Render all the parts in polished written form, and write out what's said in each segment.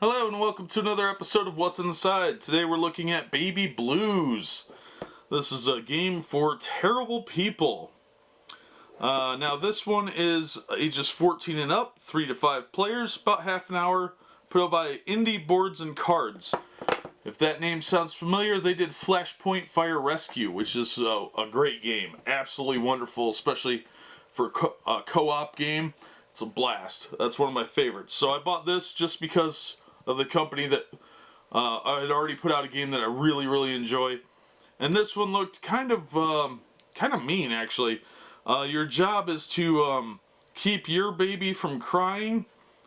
Hello and welcome to another episode of What's Inside. Today we're looking at Baby Blues. This is a game for terrible people. Now this one is ages 14 and up, 3 to 5 players, about half an hour, put out by Indie Boards and Cards. If that name sounds familiar, they did Flashpoint Fire Rescue, which is a great game. Absolutely wonderful, especially for a co-op game. It's a blast. That's one of my favorites. So I bought this just because of the company that I had already put out a game that I really enjoy. And this one looked kind of mean, actually. Your job is to keep your baby from crying,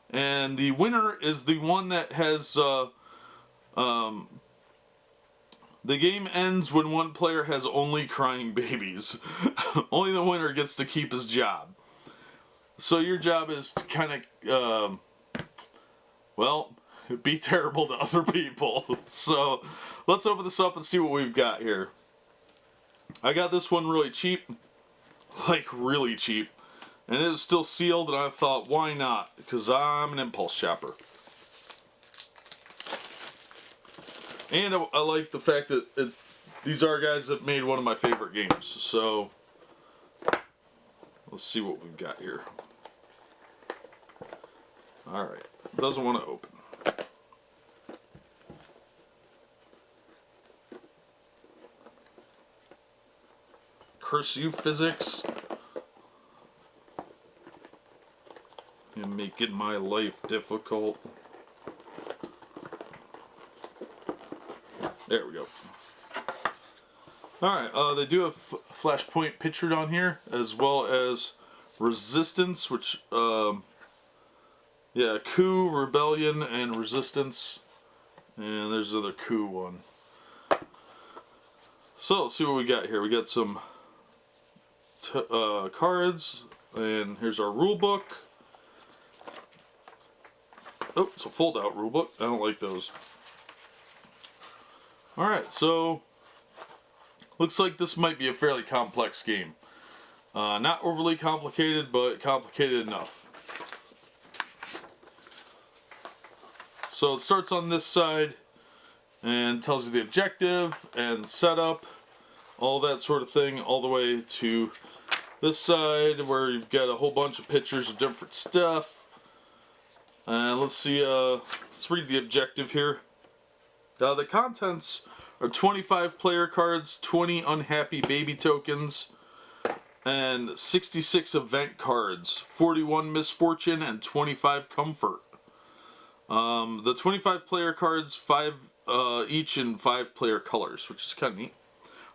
and the winner is the one that has the game ends when one player has only crying babies. Only the winner gets to keep his job. So your job is to kind of, well, be terrible to other people. So let's open this up and see what we've got here. I got this one really cheap. Like really cheap. And it was still sealed, and I thought, why not? Because I'm an impulse shopper. And I like the fact that these are guys that made one of my favorite games. So let's see what we've got here. Alright, doesn't want to open. Curse you, physics. You're making my life difficult. There we go. Alright, they do have Flashpoint pictured on here, as well as Resistance, which, yeah, Coup, Rebellion, and Resistance. And there's another Coup one. So, let's see what we got here. We got some cards, and here's our rule book. Oh, it's a fold-out rule book. I don't like those. Alright, so looks like this might be a fairly complex game. Not overly complicated, but complicated enough. So it starts on this side and tells you the objective and setup, all that sort of thing, all the way to this side where you've got a whole bunch of pictures of different stuff. And let's see, let's read the objective here. The contents are 25 player cards, 20 unhappy baby tokens, and 66 event cards, 41 misfortune, and 25 comfort. The 25 player cards, 5 each in 5 player colors, which is kind of neat.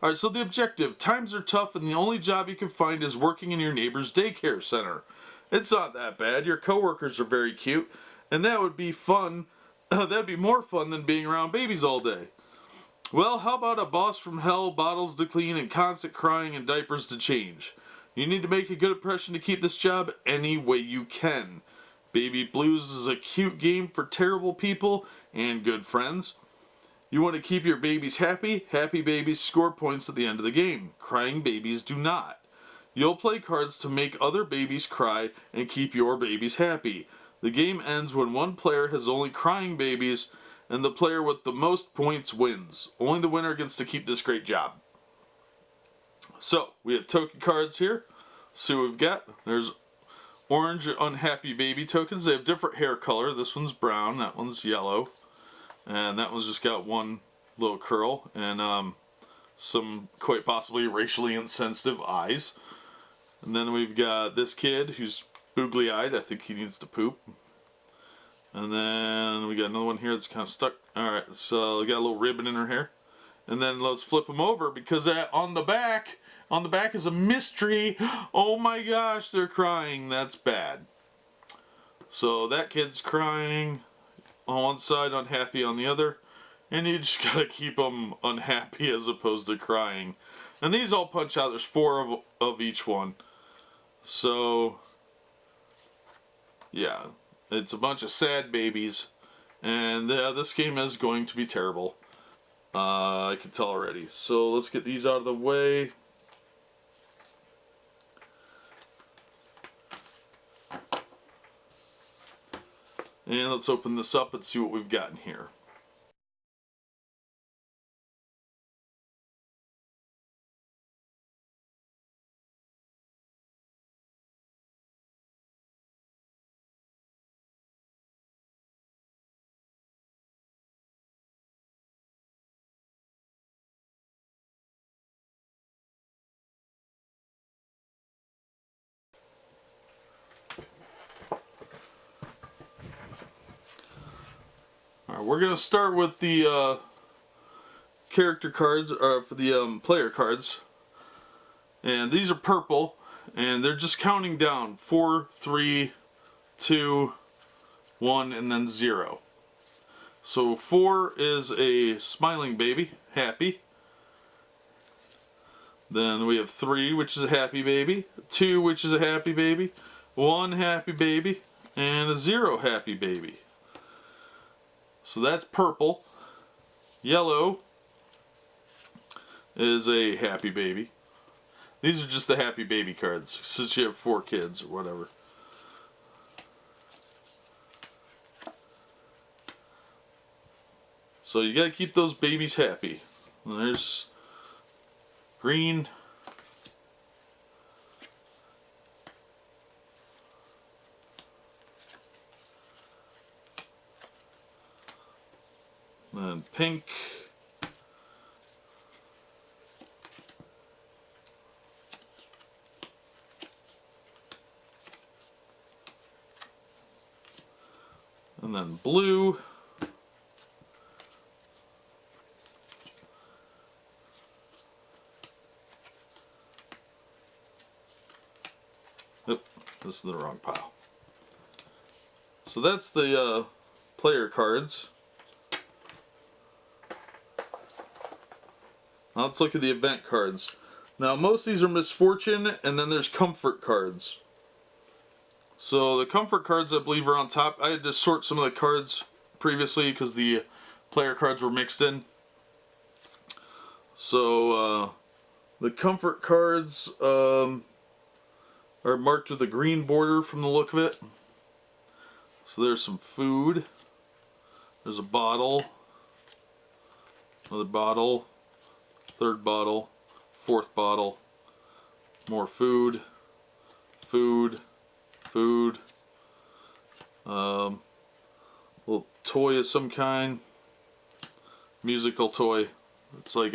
Alright, so the objective. Times are tough and the only job you can find is working in your neighbor's daycare center. It's not that bad. Your coworkers are very cute, and that would be fun. That'd be more fun than being around babies all day. Well, how about a boss from hell, bottles to clean, and constant crying and diapers to change? You need to make a good impression to keep this job any way you can. Baby Blues is a cute game for terrible people and good friends. You want to keep your babies happy? Happy babies score points at the end of the game. Crying babies do not. You'll play cards to make other babies cry and keep your babies happy. The game ends when one player has only crying babies, and the player with the most points wins. Only the winner gets to keep this great job. So, we have token cards here. Let's see what we've got. There's orange unhappy baby tokens. They have different hair color. This one's brown, that one's yellow, and that one's just got one little curl, and some quite possibly racially insensitive eyes. And then we've got this kid who's googly-eyed. I think he needs to poop. And then we got another one here that's kind of stuck. Alright, so we got a little ribbon in her hair. And then let's flip them over, because on the back is a mystery. Oh my gosh, they're crying. That's bad. So that kid's crying on one side, unhappy on the other. And you just gotta keep them unhappy as opposed to crying. And these all punch out. There's 4 of each one. So, yeah, it's a bunch of sad babies, and this game is going to be terrible. I can tell already. So let's get these out of the way. And let's open this up and see what we've got in here. Alright, we're going to start with the character cards, or for the player cards. And these are purple, and they're just counting down. 4, 3, 2, 1, and then 0. So 4 is a smiling baby, happy. Then we have 3, which is a happy baby. 2, which is a happy baby. 1 happy baby. And a 0 happy baby. So that's purple. Yellow is a happy baby. These are just the happy baby cards, since you have 4 kids or whatever. So you gotta keep those babies happy. And there's green. And pink. And then blue. Oop, this is the wrong pile. So that's the player cards. Now let's look at the event cards. Now most of these are misfortune, and then there's comfort cards. So the comfort cards, I believe, are on top. I had to sort some of the cards previously because the player cards were mixed in. So the comfort cards are marked with a green border from the look of it. So there's some food. There's a bottle. Another bottle. Third bottle. Fourth bottle. More food. Food. Food. Little toy of some kind. Musical toy. It's like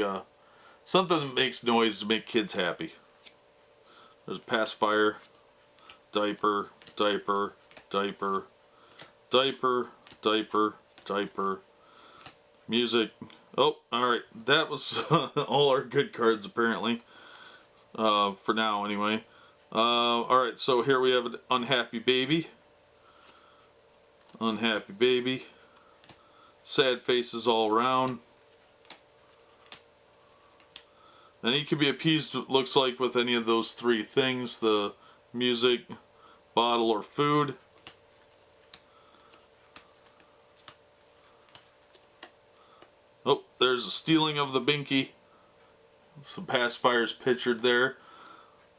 something that makes noise to make kids happy. There's a pacifier. Diaper. Diaper. Diaper. Diaper. Diaper. Diaper. Music. Oh, alright. That was all our good cards apparently. For now anyway. Alright, so here we have an unhappy baby. Unhappy baby. Sad faces all around. And he can be appeased, it looks like, with any of those 3 things. The music, bottle, or food. Oh, there's a stealing of the binky. Some pacifiers pictured there.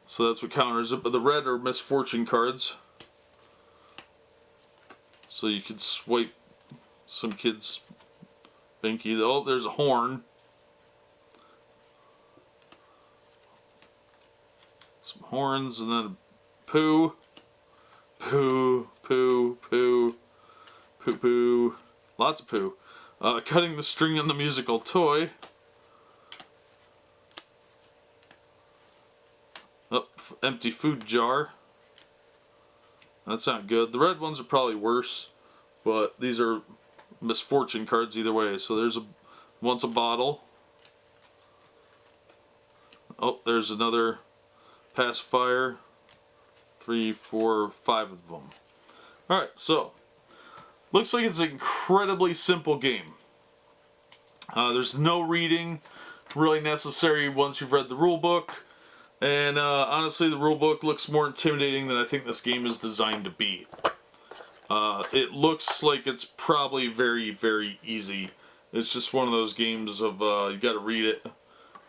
So that's what counters it. But the red are misfortune cards. So you could swipe some kids' binky. Oh, there's a horn. Some horns, and then poo. Poo, poo, poo. Poo, poo. Lots of poo. Cutting the string on the musical toy. Oh, empty food jar. That's not good. The red ones are probably worse, but these are misfortune cards either way. So there's once a bottle. Oh, there's another pacifier. 3, 4, 5 of them. Alright, so looks like it's an incredibly simple game. There's no reading really necessary once you've read the rule book. And honestly, the rule book looks more intimidating than I think this game is designed to be. It looks like it's probably very, very easy. It's just one of those games of you got to read it,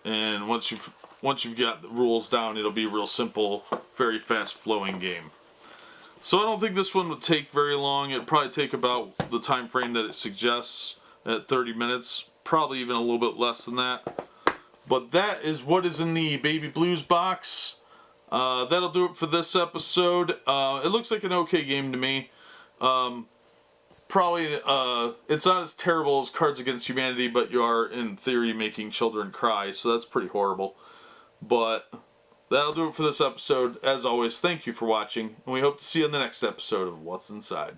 and once you've got the rules down, it'll be a real simple, very fast flowing game. So I don't think this one would take very long. It'd probably take about the time frame that it suggests at 30 minutes. Probably even a little bit less than that. But that is what is in the Baby Blues box. That'll do it for this episode. It looks like an okay game to me. Probably, it's not as terrible as Cards Against Humanity, but you are, in theory, making children cry, so that's pretty horrible. But that'll do it for this episode. As always, thank you for watching, and we hope to see you in the next episode of What's Inside.